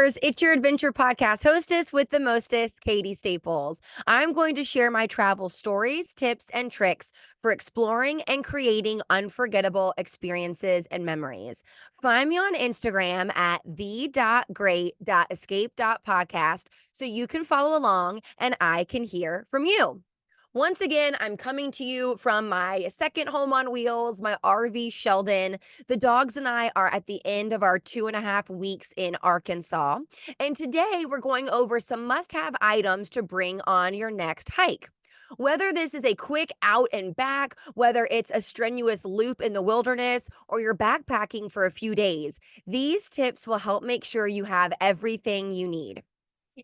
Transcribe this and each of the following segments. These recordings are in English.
explorers, it's your adventure podcast hostess with the mostest, Katie Staples. I'm going to share my travel stories, tips, and tricks for exploring and creating unforgettable experiences and memories. Find me on Instagram at the.great.escape.podcast so you can follow along and I can hear from you. Once again, I'm coming to you from my second home on wheels, my RV Sheldon. The dogs and I are at the end of our 2.5 weeks in Arkansas. And today we're going over some must have items to bring on your next hike. Whether this is a quick out and back, whether it's a strenuous loop in the wilderness, or you're backpacking for a few days, these tips will help make sure you have everything you need.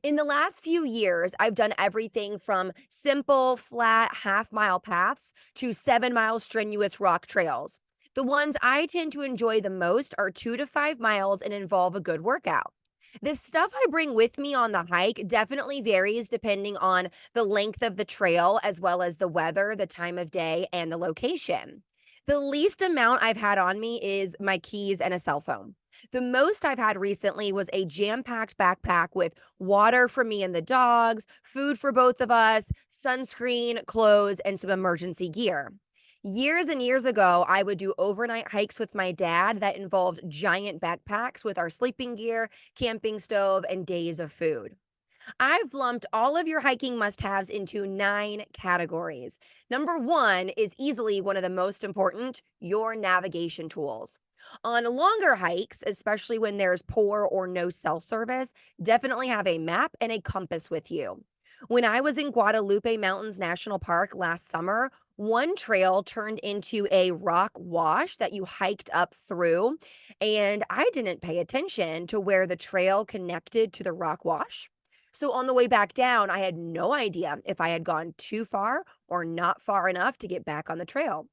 In the last few years, I've done everything from simple, flat half-mile paths to 7 mile strenuous rock trails. The ones I tend to enjoy the most are 2 to 5 miles and involve a good workout. The stuff I bring with me on the hike definitely varies depending on the length of the trail, as well as the weather, the time of day, and the location. The least amount I've had on me is my keys and a cell phone. The most I've had recently was a jam packed backpack with water for me and the dogs, food for both of us, sunscreen, clothes, and some emergency gear. Years and years ago, I would do overnight hikes with my dad that involved giant backpacks with our sleeping gear, camping stove, and days of food. I've lumped all of your hiking must haves into 9 categories. Number one is easily one of the most important, your navigation tools. On longer hikes, especially when there's poor or no cell service, definitely have a map and a compass with you. When I was in Guadalupe Mountains National Park last summer, one trail turned into a rock wash that you hiked up through, and I didn't pay attention to where the trail connected to the rock wash. So on the way back down, I had no idea if I had gone too far or not far enough to get back on the trail.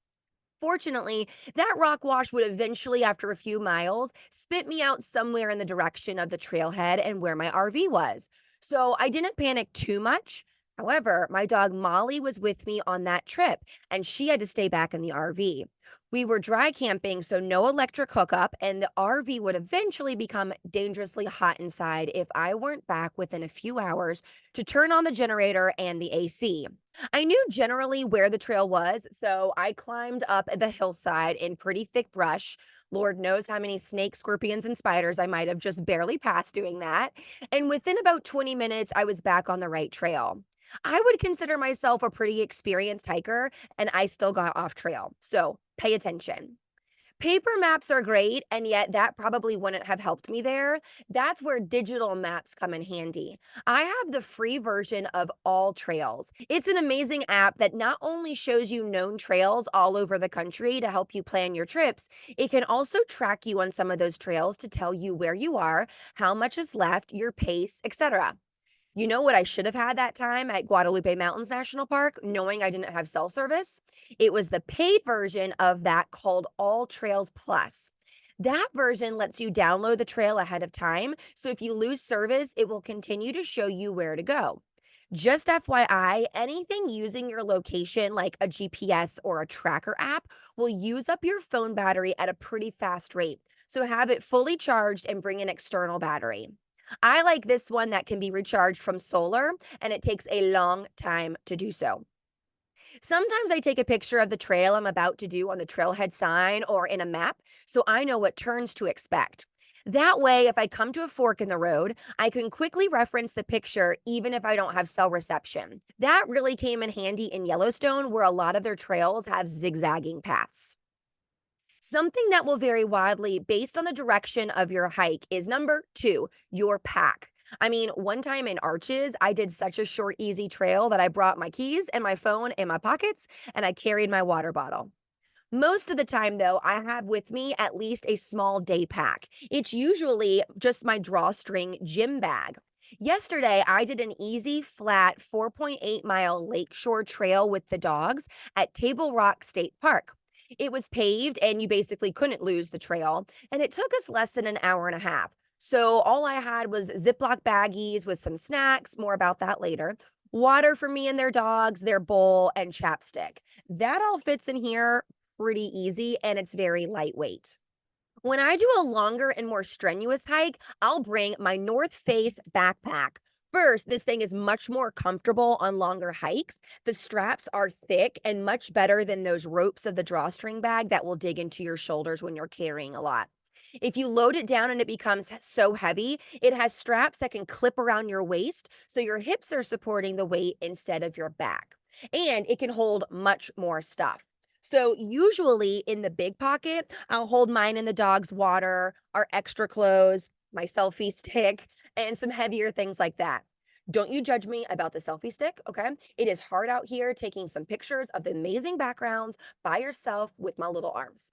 Fortunately, that rock wash would eventually, after a few miles, spit me out somewhere in the direction of the trailhead and where my RV was. So I didn't panic too much. However, my dog Molly was with me on that trip, and she had to stay back in the RV. We were dry camping, so no electric hookup, and the RV would eventually become dangerously hot inside if I weren't back within a few hours to turn on the generator and the AC. I knew generally where the trail was, so I climbed up the hillside in pretty thick brush. Lord knows how many snakes, scorpions, and spiders I might have just barely passed doing that. And within about 20 minutes, I was back on the right trail. I would consider myself a pretty experienced hiker, and I still got off trail. So pay attention. Paper maps are great, and yet that probably wouldn't have helped me there. That's where digital maps come in handy. I have the free version of All Trails. It's an amazing app that not only shows you known trails all over the country to help you plan your trips, it can also track you on some of those trails to tell you where you are, how much is left, your pace, etc. You know what I should have had that time at Guadalupe Mountains National Park, knowing I didn't have cell service? It was the paid version of that called All Trails Plus. That version lets you download the trail ahead of time, so if you lose service, it will continue to show you where to go. Just FYI, anything using your location like a GPS or a tracker app will use up your phone battery at a pretty fast rate. So have it fully charged and bring an external battery. I like this one that can be recharged from solar, and it takes a long time to do so. Sometimes I take a picture of the trail I'm about to do on the trailhead sign or in a map so I know what turns to expect. That way, if I come to a fork in the road, I can quickly reference the picture even if I don't have cell reception. That really came in handy in Yellowstone, where a lot of their trails have zigzagging paths. Something that will vary wildly based on the direction of your hike is number two, your pack. I mean, one time in Arches, I did such a short, easy trail that I brought my keys and my phone in my pockets and I carried my water bottle. Most of the time, though, I have with me at least a small day pack. It's usually just my drawstring gym bag. Yesterday, I did an easy, flat 4.8 mile lakeshore trail with the dogs at Table Rock State Park. It was paved and you basically couldn't lose the trail, and it took us less than an hour and a half. So all I had was Ziploc baggies with some snacks, more about that later, water for me and their dogs, their bowl, and chapstick. That all fits in here pretty easy and it's very lightweight. When I do a longer and more strenuous hike, I'll bring my North Face backpack. First, this thing is much more comfortable on longer hikes. The straps are thick and much better than those ropes of the drawstring bag that will dig into your shoulders when you're carrying a lot. If you load it down and it becomes so heavy, it has straps that can clip around your waist so your hips are supporting the weight instead of your back. And it can hold much more stuff. So, usually in the big pocket, I'll hold mine and the dog's water, our extra clothes, my selfie stick, and some heavier things like that. Don't you judge me about the selfie stick, okay? It is hard out here taking some pictures of the amazing backgrounds by yourself with my little arms.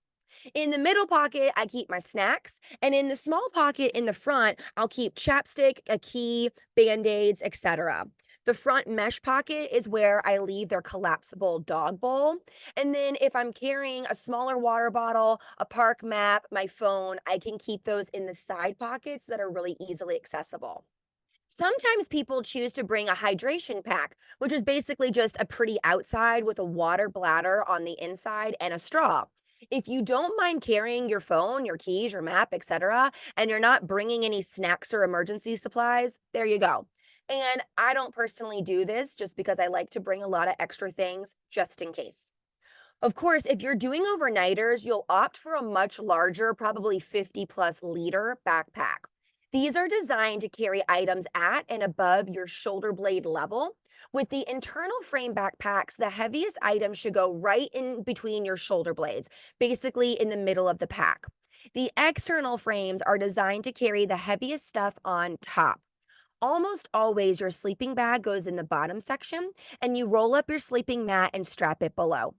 In the middle pocket, I keep my snacks, and in the small pocket in the front, I'll keep chapstick, a key, band-aids, etc. The front mesh pocket is where I leave their collapsible dog bowl. And then if I'm carrying a smaller water bottle, a park map, my phone, I can keep those in the side pockets that are really easily accessible. Sometimes people choose to bring a hydration pack, which is basically just a pretty outside with a water bladder on the inside and a straw. If you don't mind carrying your phone, your keys, your map, etc., and you're not bringing any snacks or emergency supplies, there you go. And I don't personally do this just because I like to bring a lot of extra things just in case. Of course, if you're doing overnighters, you'll opt for a much larger, probably 50 plus liter backpack. These are designed to carry items at and above your shoulder blade level. With the internal frame backpacks, the heaviest items should go right in between your shoulder blades, basically in the middle of the pack. The external frames are designed to carry the heaviest stuff on top. Almost always, your sleeping bag goes in the bottom section, and you roll up your sleeping mat and strap it below.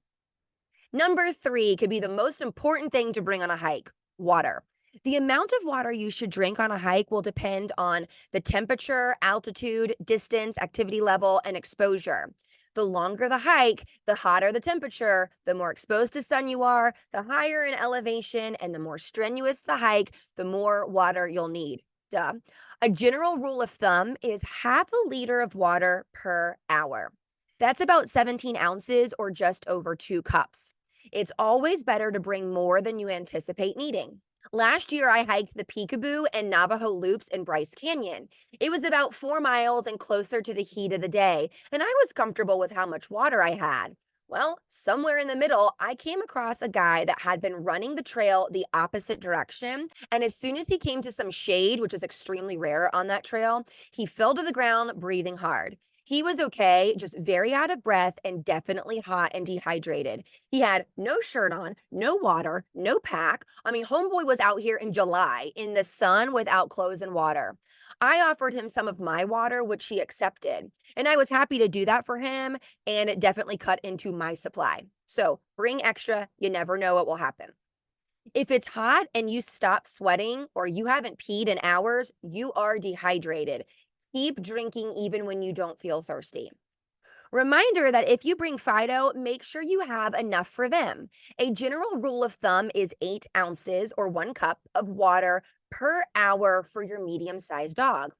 Number three could be the most important thing to bring on a hike: water. The amount of water you should drink on a hike will depend on the temperature, altitude, distance, activity level, and exposure. The longer the hike, the hotter the temperature, the more exposed to sun you are, the higher in elevation, and the more strenuous the hike, the more water you'll need. Duh. A general rule of thumb is half a liter of water per hour. That's about 17 ounces or just over 2 cups. It's always better to bring more than you anticipate needing. Last year, I hiked the Peekaboo and Navajo Loops in Bryce Canyon. It was about 4 miles and closer to the heat of the day, and I was comfortable with how much water I had. Well, somewhere in the middle, I came across a guy that had been running the trail the opposite direction. And as soon as he came to some shade, which is extremely rare on that trail, he fell to the ground breathing hard. He was okay, just very out of breath and definitely hot and dehydrated. He had no shirt on, no water, no pack. I mean, homeboy was out here in July in the sun without clothes and water. I offered him some of my water, which he accepted. And I was happy to do that for him, and it definitely cut into my supply. So bring extra. You never know what will happen. If it's hot and you stop sweating or you haven't peed in hours, you are dehydrated. Keep drinking even when you don't feel thirsty. Reminder that if you bring Fido, make sure you have enough for them. A general rule of thumb is 8 ounces or 1 cup of water per hour for your medium sized dog.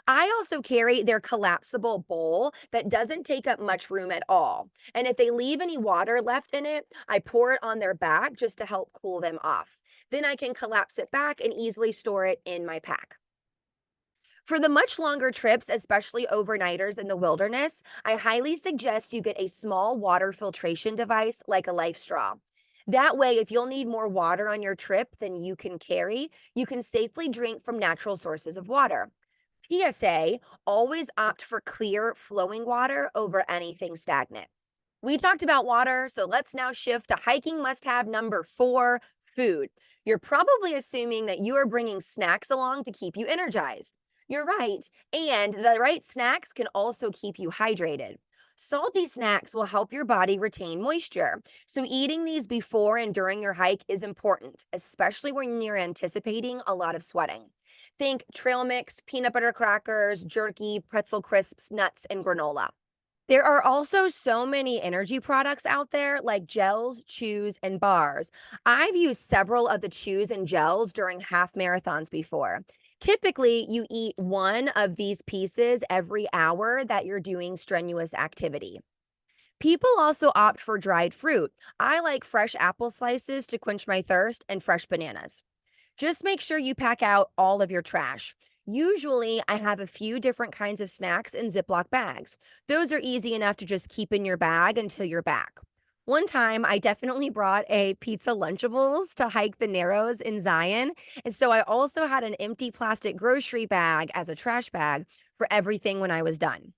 I also carry their collapsible bowl that doesn't take up much room at all. And if they leave any water left in it, I pour it on their back just to help cool them off. Then I can collapse it back and easily store it in my pack. For the much longer trips, especially overnighters in the wilderness, I highly suggest you get a small water filtration device like a life straw. That way, if you'll need more water on your trip than you can carry, you can safely drink from natural sources of water. PSA: always opt for clear, flowing water over anything stagnant. We talked about water, so let's now shift to hiking must have number four: food. You're probably assuming that you are bringing snacks along to keep you energized. You're right, and the right snacks can also keep you hydrated. Salty snacks will help your body retain moisture, so eating these before and during your hike is important, especially when you're anticipating a lot of sweating. Think trail mix, peanut butter crackers, jerky, pretzel crisps, nuts, and granola. There are also so many energy products out there like gels, chews, and bars. I've used several of the chews and gels during half marathons before. Typically, you eat one of these pieces every hour that you're doing strenuous activity. People also opt for dried fruit. I like fresh apple slices to quench my thirst and fresh bananas. Just make sure you pack out all of your trash. Usually, I have a few different kinds of snacks in Ziploc bags. Those are easy enough to just keep in your bag until you're back. One time, I definitely brought a pizza Lunchables to hike the Narrows in Zion. And so I also had an empty plastic grocery bag as a trash bag for everything when I was done.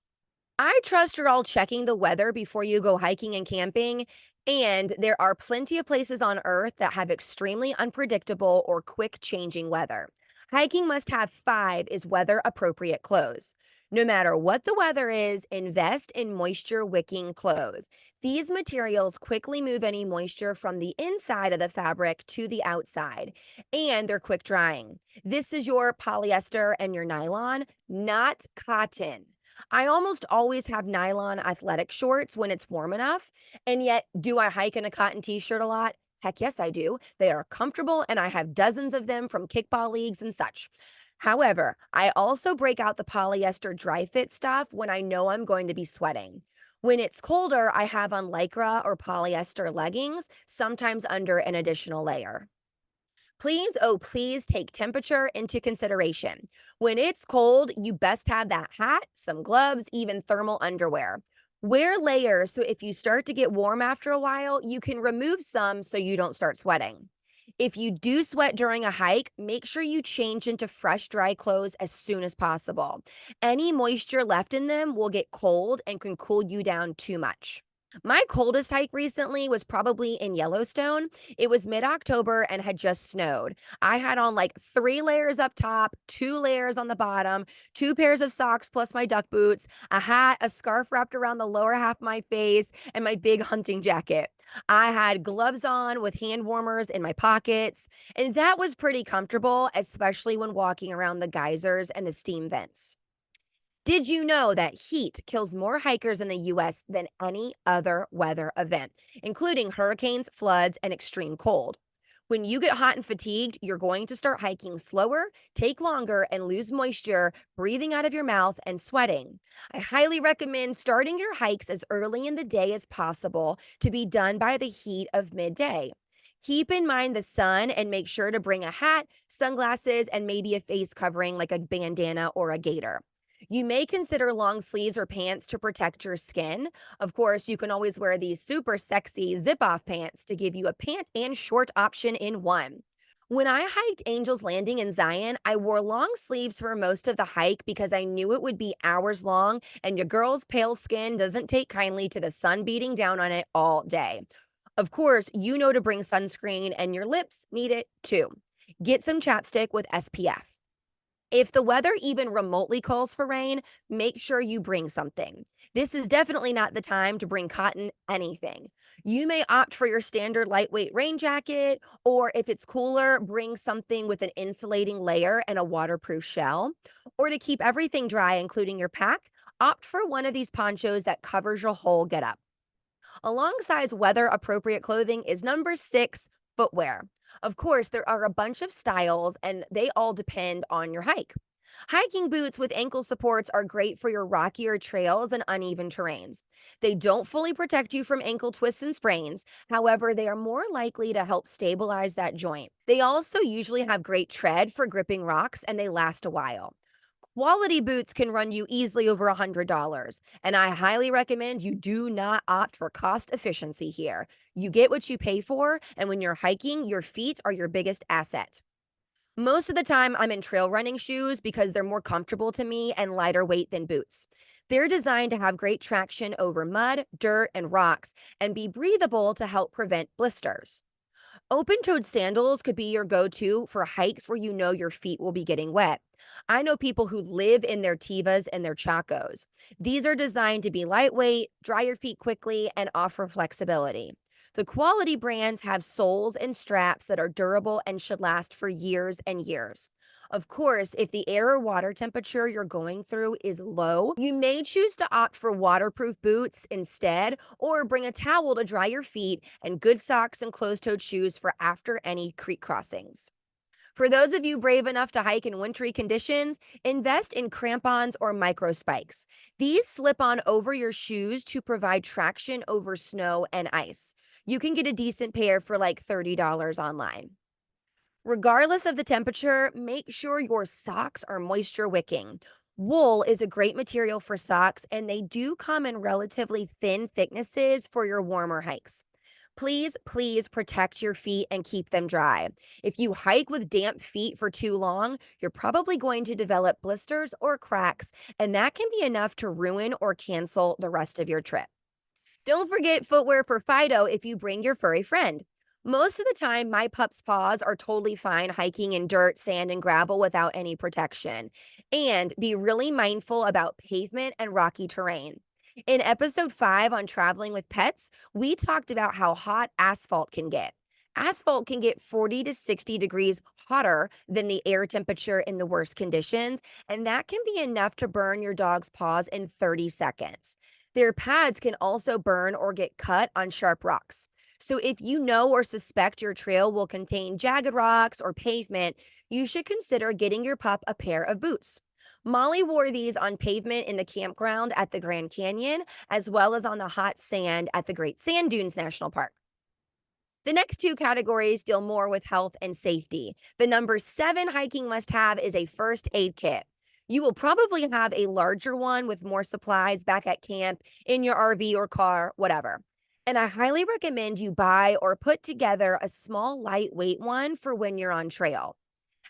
I trust you're all checking the weather before you go hiking and camping. And there are plenty of places on Earth that have extremely unpredictable or quick changing weather. Hiking must have five is weather appropriate clothes. No matter what the weather is, invest in moisture wicking clothes. These materials quickly move any moisture from the inside of the fabric to the outside, and they're quick drying. This is your polyester and your nylon, not cotton. I almost always have nylon athletic shorts when it's warm enough. And yet, do I hike in a cotton t shirt a lot? Heck yes, I do. They are comfortable and I have dozens of them from kickball leagues and such. However, I also break out the polyester dry fit stuff when I know I'm going to be sweating. When it's colder, I have on lycra or polyester leggings, sometimes under an additional layer. Please, oh, please take temperature into consideration. When it's cold, you best have that hat, some gloves, even thermal underwear. Wear layers so if you start to get warm after a while, you can remove some so you don't start sweating. If you do sweat during a hike, make sure you change into fresh, dry clothes as soon as possible. Any moisture left in them will get cold and can cool you down too much. My coldest hike recently was probably in Yellowstone. It was mid October and had just snowed. I had on like three layers up top, two layers on the bottom, two pairs of socks plus my duck boots, a hat, a scarf wrapped around the lower half of my face, and my big hunting jacket. I had gloves on with hand warmers in my pockets, and that was pretty comfortable, especially when walking around the geysers and the steam vents. Did you know that heat kills more hikers in the US than any other weather event, including hurricanes, floods, and extreme cold? When you get hot and fatigued, you're going to start hiking slower, take longer, and lose moisture, breathing out of your mouth and sweating. I highly recommend starting your hikes as early in the day as possible to be done by the heat of midday. Keep in mind the sun and make sure to bring a hat, sunglasses, and maybe a face covering like a bandana or a gaiter. You may consider long sleeves or pants to protect your skin. Of course, you can always wear these super sexy zip off pants to give you a pant and short option in one. When I hiked Angel's Landing in Zion, I wore long sleeves for most of the hike because I knew it would be hours long, and your girl's pale skin doesn't take kindly to the sun beating down on it all day. Of course, you know to bring sunscreen, and your lips need it too. Get some chapstick with SPF. If the weather even remotely calls for rain, make sure you bring something. This is definitely not the time to bring cotton anything. You may opt for your standard lightweight rain jacket, or if it's cooler, bring something with an insulating layer and a waterproof shell. Or to keep everything dry, including your pack, opt for one of these ponchos that covers your whole getup. Alongside weather appropriate clothing is number six, footwear. Of course, there are a bunch of styles and they all depend on your hike. Hiking boots with ankle supports are great for your rockier trails and uneven terrains. They don't fully protect you from ankle twists and sprains. However, they are more likely to help stabilize that joint. They also usually have great tread for gripping rocks and they last a while. Quality boots can run you easily over $100, and I highly recommend you do not opt for cost efficiency here. You get what you pay for, and when you're hiking, your feet are your biggest asset. Most of the time, I'm in trail running shoes because they're more comfortable to me and lighter weight than boots. They're designed to have great traction over mud, dirt, and rocks and be breathable to help prevent blisters. Open-toed sandals could be your go-to for hikes where you know your feet will be getting wet. I know people who live in their Tivas and their Chacos. These are designed to be lightweight, dry your feet quickly, and offer flexibility. The quality brands have soles and straps that are durable and should last for years and years. Of course, if the air or water temperature you're going through is low, you may choose to opt for waterproof boots instead, or bring a towel to dry your feet and good socks and closed toed shoes for after any creek crossings. For those of you brave enough to hike in wintry conditions, invest in crampons or micro spikes. These slip on over your shoes to provide traction over snow and ice. You can get a decent pair for like $30 online. Regardless of the temperature, make sure your socks are moisture wicking. Wool is a great material for socks, and they do come in relatively thin thicknesses for your warmer hikes. Please, please protect your feet and keep them dry. If you hike with damp feet for too long, you're probably going to develop blisters or cracks, and that can be enough to ruin or cancel the rest of your trip. Don't forget footwear for Fido if you bring your furry friend. Most of the time, my pup's paws are totally fine hiking in dirt, sand, and gravel without any protection. And be really mindful about pavement and rocky terrain. In episode 5 on traveling with pets, we talked about how hot asphalt can get. Asphalt can get 40 to 60 degrees hotter than the air temperature in the worst conditions, and that can be enough to burn your dog's paws in 30 seconds. Their pads can also burn or get cut on sharp rocks. So, if you know or suspect your trail will contain jagged rocks or pavement, you should consider getting your pup a pair of boots. Molly wore these on pavement in the campground at the Grand Canyon, as well as on the hot sand at the Great Sand Dunes National Park. The next two categories deal more with health and safety. The number 7 hiking must have is a first aid kit. You will probably have a larger one with more supplies back at camp, in your RV or car, whatever. And I highly recommend you buy or put together a small, lightweight one for when you're on trail.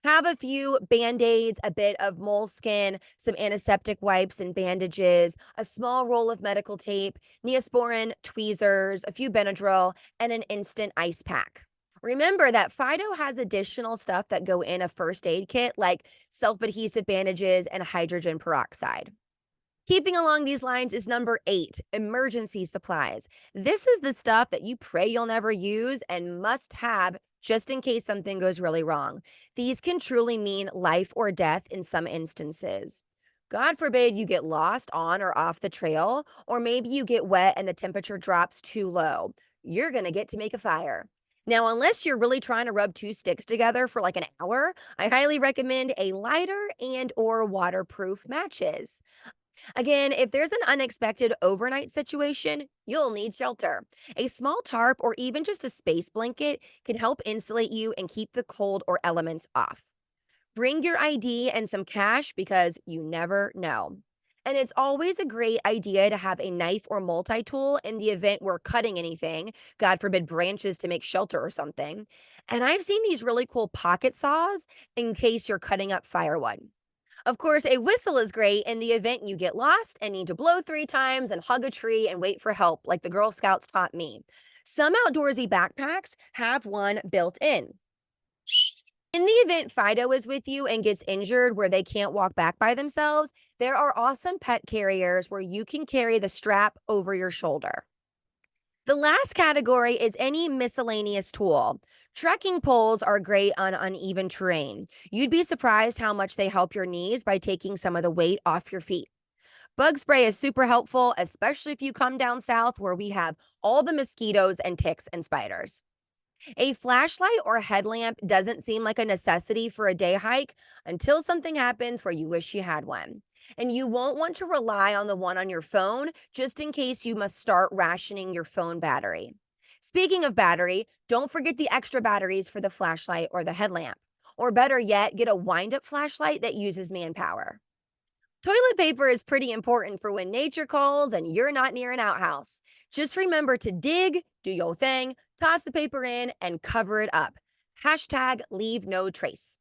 Have a few band-aids, a bit of moleskin, some antiseptic wipes and bandages, a small roll of medical tape, Neosporin, tweezers, a few Benadryl, and an instant ice pack. Remember that Fido has additional stuff that go in a first aid kit, like self-adhesive bandages and hydrogen peroxide. Keeping along these lines is number 8, emergency supplies. This is the stuff that you pray you'll never use and must have just in case something goes really wrong. These can truly mean life or death in some instances. God forbid you get lost on or off the trail, or maybe you get wet and the temperature drops too low. You're going to get to make a fire. Now, unless you're really trying to rub two sticks together for like an hour, I highly recommend a lighter and or waterproof matches. Again, if there's an unexpected overnight situation, you'll need shelter. A small tarp or even just a space blanket can help insulate you and keep the cold or elements off. Bring your ID and some cash because you never know. And it's always a great idea to have a knife or multi tool in the event we're cutting anything, God forbid branches to make shelter or something. And I've seen these really cool pocket saws in case you're cutting up firewood. Of course, a whistle is great in the event you get lost and need to blow 3 times and hug a tree and wait for help, like the Girl Scouts taught me. Some outdoorsy backpacks have one built in. In the event Fido is with you and gets injured where they can't walk back by themselves, there are awesome pet carriers where you can carry the strap over your shoulder. The last category is any miscellaneous tool. Trekking poles are great on uneven terrain. You'd be surprised how much they help your knees by taking some of the weight off your feet. Bug spray is super helpful, especially if you come down south where we have all the mosquitoes and ticks and spiders. A flashlight or headlamp doesn't seem like a necessity for a day hike until something happens where you wish you had one. And you won't want to rely on the one on your phone just in case you must start rationing your phone battery. Speaking of battery, don't forget the extra batteries for the flashlight or the headlamp. Or better yet, get a wind up flashlight that uses manpower. Toilet paper is pretty important for when nature calls and you're not near an outhouse. Just remember to dig, do your thing, toss the paper in, and cover it up. Hashtag leave no trace.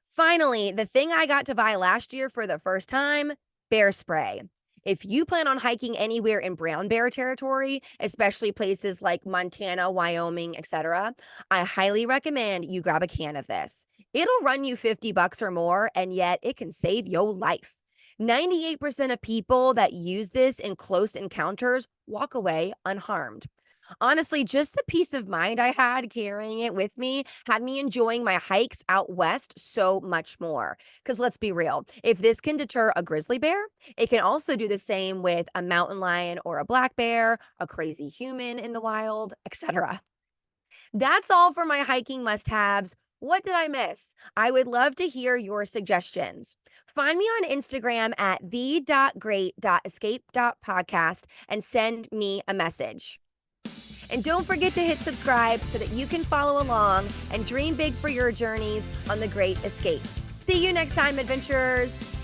Finally, the thing I got to buy last year for the first time, bear spray. If you plan on hiking anywhere in brown bear territory, especially places like Montana, Wyoming, etc., I highly recommend you grab a can of this. It'll run you $50 or more, and yet it can save your life. 98% of people that use this in close encounters walk away unharmed. Honestly, just the peace of mind I had carrying it with me had me enjoying my hikes out west so much more. Because let's be real, if this can deter a grizzly bear, it can also do the same with a mountain lion or a black bear, a crazy human in the wild, etc. That's all for my hiking must haves. What did I miss? I would love to hear your suggestions. Find me on Instagram at the.great.escape.podcast and send me a message. And don't forget to hit subscribe so that you can follow along and dream big for your journeys on the Great Escape. See you next time, adventurers.